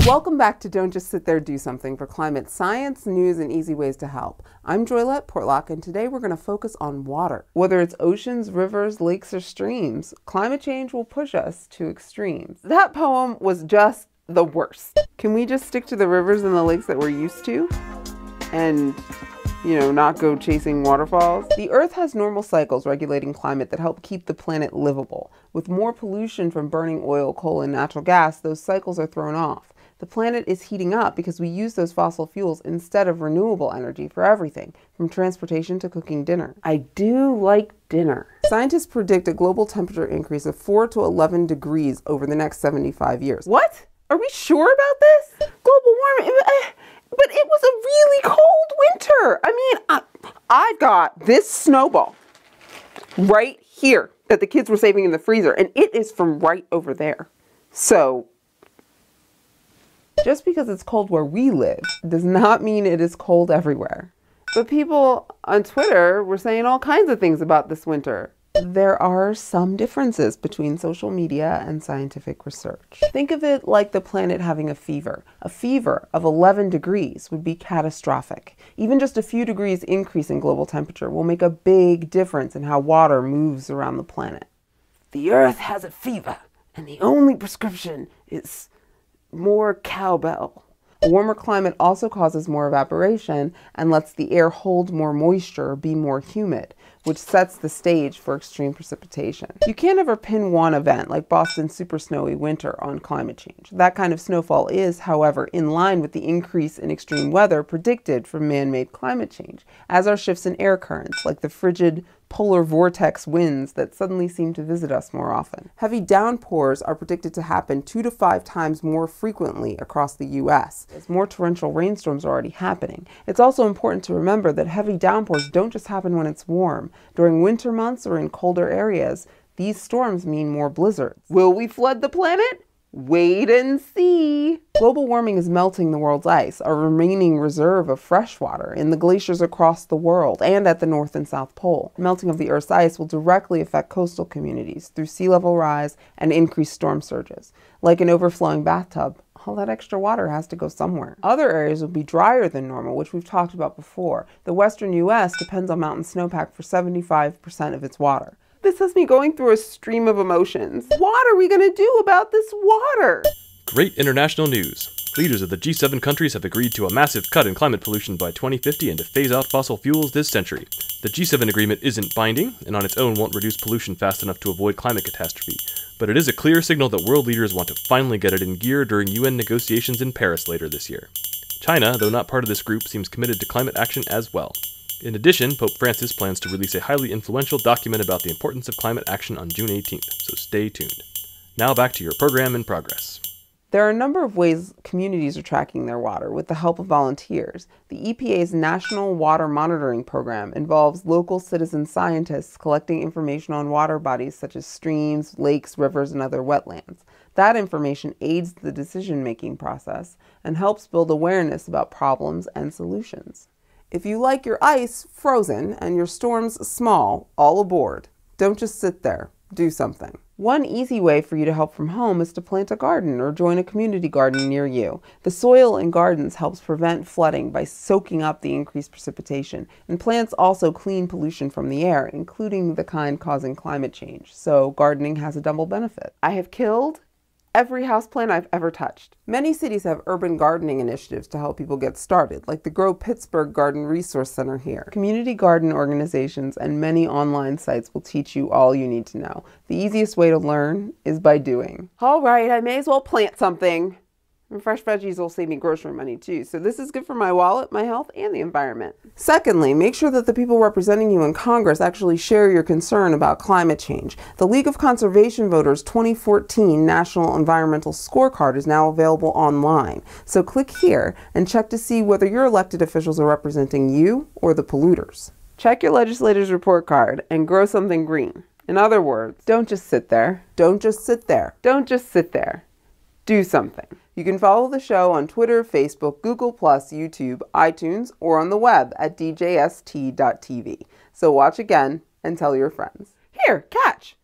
Welcome back to Don't Just Sit There, Do Something for climate science, news, and easy ways to help. I'm Joylette Portlock, and today we're going to focus on water. Whether it's oceans, rivers, lakes, or streams, climate change will push us to extremes. That poem was just the worst. Can we just stick to the rivers and the lakes that we're used to? And not go chasing waterfalls? The Earth has normal cycles regulating climate that help keep the planet livable. With more pollution from burning oil, coal, and natural gas, those cycles are thrown off. The planet is heating up because we use those fossil fuels instead of renewable energy for everything, from transportation to cooking dinner. I do like dinner. Scientists predict a global temperature increase of 4 to 11 degrees over the next 75 years. What? Are we sure about this? Global warming? But it was a really cold winter. I've got this snowball right here that the kids were saving in the freezer, and it is from right over there. So, just because it's cold where we live does not mean it is cold everywhere. But people on Twitter were saying all kinds of things about this winter. There are some differences between social media and scientific research. Think of it like the planet having a fever. A fever of 11 degrees would be catastrophic. Even just a few degrees increase in global temperature will make a big difference in how water moves around the planet. The Earth has a fever, and the only prescription is more cowbell. A warmer climate also causes more evaporation and lets the air hold more moisture, be more humid, which sets the stage for extreme precipitation. You can't ever pin one event like Boston's super snowy winter on climate change. That kind of snowfall is, however, in line with the increase in extreme weather predicted from man-made climate change, as are shifts in air currents, like the frigid polar vortex winds that suddenly seem to visit us more often. Heavy downpours are predicted to happen 2 to 5 times more frequently across the U.S., as more torrential rainstorms are already happening. It's also important to remember that heavy downpours don't just happen when it's warm. During winter months or in colder areas, these storms mean more blizzards. Will we flood the planet? Wait and see. Global warming is melting the world's ice, our remaining reserve of fresh water, in the glaciers across the world and at the North and South Pole. Melting of the Earth's ice will directly affect coastal communities through sea level rise and increased storm surges. Like an overflowing bathtub, all that extra water has to go somewhere. Other areas will be drier than normal, which we've talked about before. The western U.S. depends on mountain snowpack for 75% of its water. This has me going through a stream of emotions. What are we going to do about this water? Great international news. Leaders of the G7 countries have agreed to a massive cut in climate pollution by 2050 and to phase out fossil fuels this century. The G7 agreement isn't binding, and on its own won't reduce pollution fast enough to avoid climate catastrophe. But it is a clear signal that world leaders want to finally get it in gear during UN negotiations in Paris later this year. China, though not part of this group, seems committed to climate action as well. In addition, Pope Francis plans to release a highly influential document about the importance of climate action on June 18th, so stay tuned. Now back to your program in progress. There are a number of ways communities are tracking their water with the help of volunteers. The EPA's National Water Monitoring Program involves local citizen scientists collecting information on water bodies such as streams, lakes, rivers, and other wetlands. That information aids the decision-making process and helps build awareness about problems and solutions. If you like your ice frozen and your storms small, all aboard. Don't just sit there. Do something. One easy way for you to help from home is to plant a garden or join a community garden near you. The soil in gardens helps prevent flooding by soaking up the increased precipitation, and plants also clean pollution from the air, including the kind causing climate change. So gardening has a double benefit. I have killed every houseplant I've ever touched. Many cities have urban gardening initiatives to help people get started, like the Grow Pittsburgh Garden Resource Center here. Community garden organizations and many online sites will teach you all you need to know. The easiest way to learn is by doing. All right, I may as well plant something. And fresh veggies will save me grocery money too, so this is good for my wallet, my health, and the environment. Secondly, make sure that the people representing you in Congress actually share your concern about climate change. The League of Conservation Voters 2014 National Environmental Scorecard is now available online, so click here and check to see whether your elected officials are representing you or the polluters. Check your legislator's report card and grow something green. In other words, don't just sit there. Don't just sit there. Don't just sit there. Do something. You can follow the show on Twitter, Facebook, Google+, YouTube, iTunes, or on the web at djst.tv. So watch again and tell your friends. Here, catch!